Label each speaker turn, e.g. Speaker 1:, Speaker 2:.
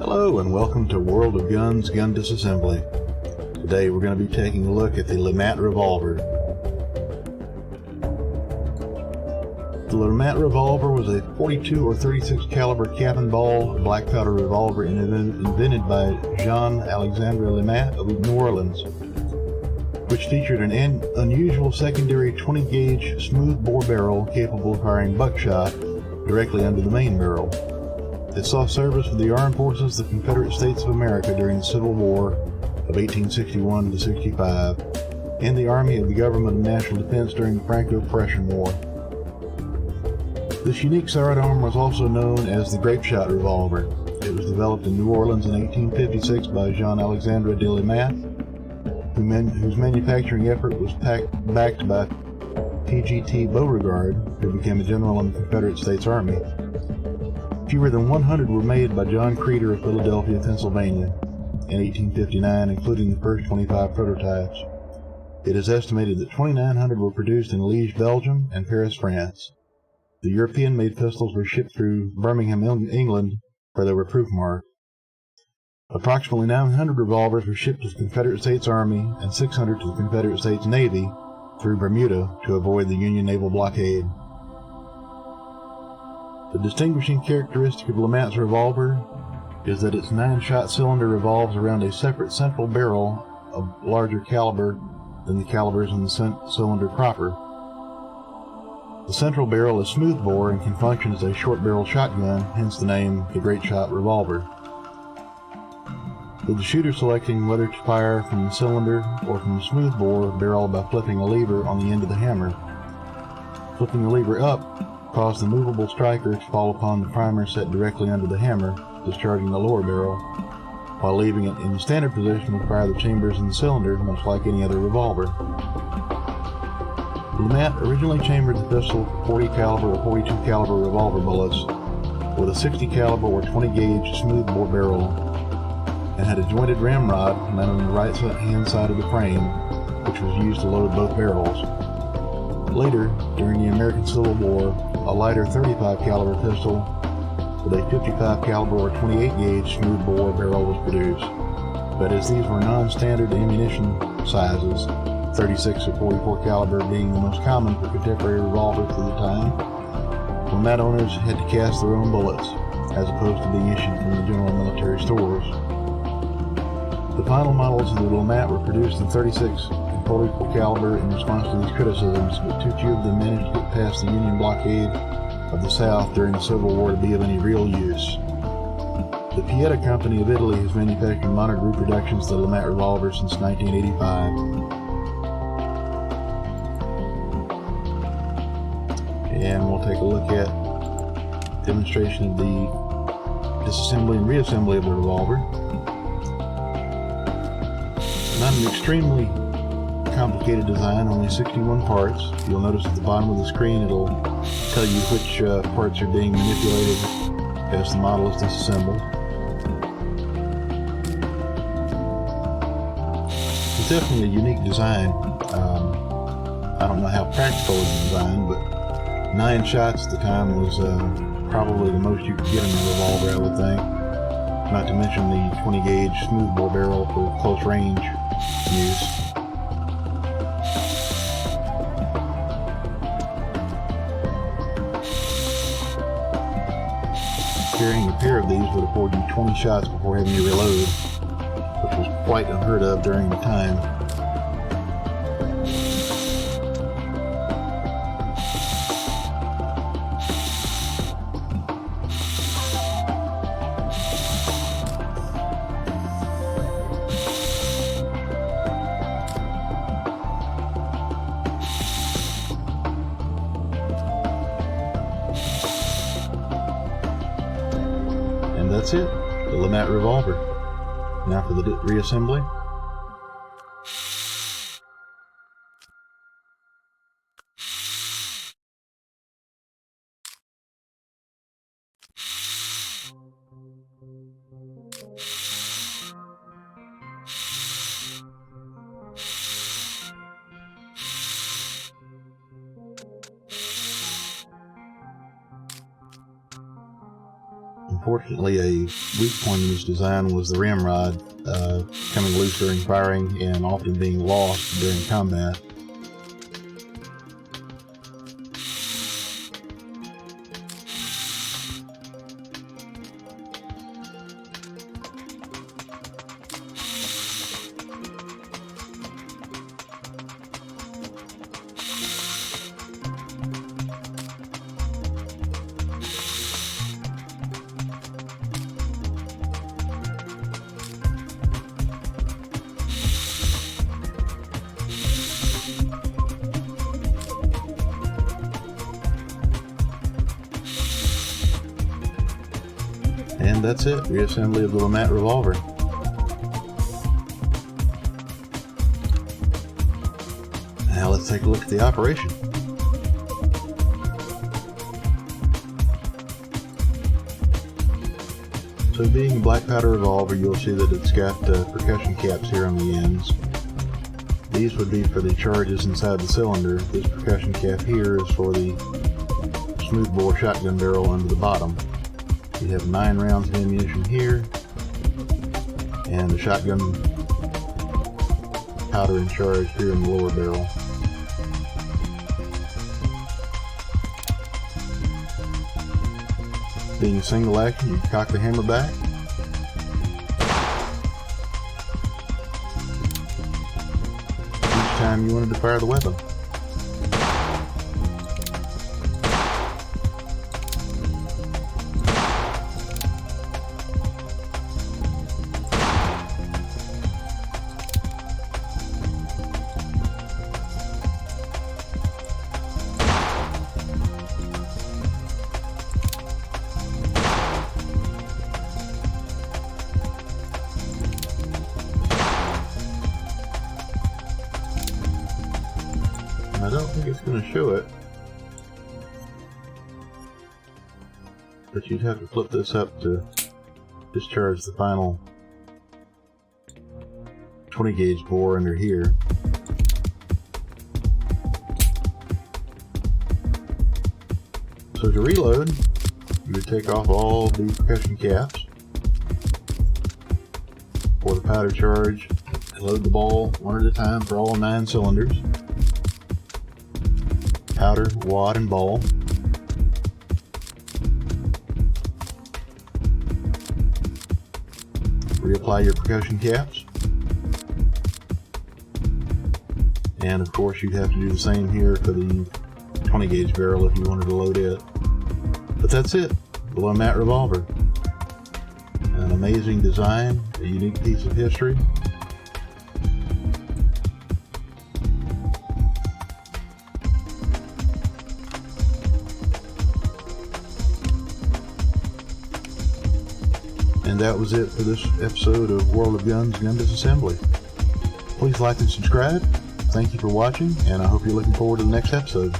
Speaker 1: Hello and welcome to World of Guns Gun Disassembly. Today we're going to be taking a look at the LeMat Revolver. The LeMat Revolver was a 42 or 36 caliber cap and ball black powder revolver invented by Jean-Alexandre LeMat of New Orleans, which featured an unusual secondary 20 gauge smooth bore barrel capable of firing buckshot directly under the main barrel. It saw service with the armed forces of the Confederate States of America during the Civil War of 1861 to 65, and the Army of the Government of National Defense during the Franco-Prussian War. This unique sidearm was also known as the grape shot revolver. It was developed in New Orleans in 1856 by Jean-Alexandre de LeMat, whose manufacturing effort was backed by T.G.T. Beauregard, who became a general in the Confederate States Army. Fewer than 100 were made by John Creeder of Philadelphia, Pennsylvania, in 1859, including the first 25 prototypes. It is estimated that 2,900 were produced in Liège, Belgium, and Paris, France. The European-made pistols were shipped through Birmingham, England, where they were proof-marked. Approximately 900 revolvers were shipped to the Confederate States Army and 600 to the Confederate States Navy through Bermuda to avoid the Union naval blockade. The distinguishing characteristic of LeMat's revolver is that its 9-shot cylinder revolves around a separate central barrel of larger caliber than the calibers in the cylinder proper. The central barrel is smooth bore and can function as a short barrel shotgun, hence the name the Great Shot Revolver, with the shooter selecting whether to fire from the cylinder or from the smooth bore barrel by flipping a lever on the end of the hammer. Flipping the lever up caused the movable striker to fall upon the primer set directly under the hammer, discharging the lower barrel, while leaving it in the standard position would fire the chambers in the cylinder, much like any other revolver. LeMat originally chambered the pistol with 40 caliber or 42 caliber revolver bullets with a 60 caliber or 20 gauge smooth bore barrel, and had a jointed ramrod mounted on the right hand side of the frame, which was used to load both barrels. Later, during the American Civil War, a lighter 35 caliber pistol with a 55 caliber or 28 gauge smooth bore barrel was produced, but as these were non-standard ammunition sizes, 36 or 44 caliber being the most common for contemporary revolvers at the time, LeMat owners had to cast their own bullets, as opposed to being issued from the general military stores. The final models of the LeMat were produced in 36 and 44 caliber in response to these criticisms, but too few of them managed to get past the Union blockade of the South during the Civil War to be of any real use. The Pieta Company of Italy has manufactured minor reproductions of the LeMat revolver since 1985. And we'll take a look at a demonstration of the disassembly and reassembly of the revolver. Not an extremely complicated design, only 61 parts. You'll notice at the bottom of the screen it'll tell you which parts are being manipulated as the model is disassembled. It's definitely a unique design. I don't know how practical it's designed, but 9 shots at the time was probably the most you could get in a revolver, I would think. Not to mention the 20 gauge smooth bore barrel for close range use. Carrying a pair of these would afford you 20 shots before having to reload, which was quite unheard of during the time. And that's it, the LeMat Revolver. Now for the reassembly. Unfortunately, a weak point in this design was the ramrod coming loose during firing and often being lost during combat. And that's it, reassembly of the LeMat Revolver. Now let's take a look at the operation. So being a black powder revolver, you'll see that it's got percussion caps here on the ends. These would be for the charges inside the cylinder. This percussion cap here is for the smoothbore shotgun barrel under the bottom. You have 9 rounds of ammunition here, and the shotgun powder and charge here in the lower barrel. Being a single action, you cock the hammer back, each time you wanted to fire the weapon. I don't think it's going to show it, but you'd have to flip this up to discharge the final 20 gauge bore under here. So to reload, you would take off all the percussion caps for the powder charge and load the ball one at a time for all 9 cylinders. Powder, wad, and ball. Reapply your percussion caps. And of course you'd have to do the same here for the 20 gauge barrel if you wanted to load it. But that's it, the LeMat Revolver. An amazing design, a unique piece of history. And that was it for this episode of World of Guns Gun Disassembly. Please like and subscribe. Thank you for watching, and I hope you're looking forward to the next episode.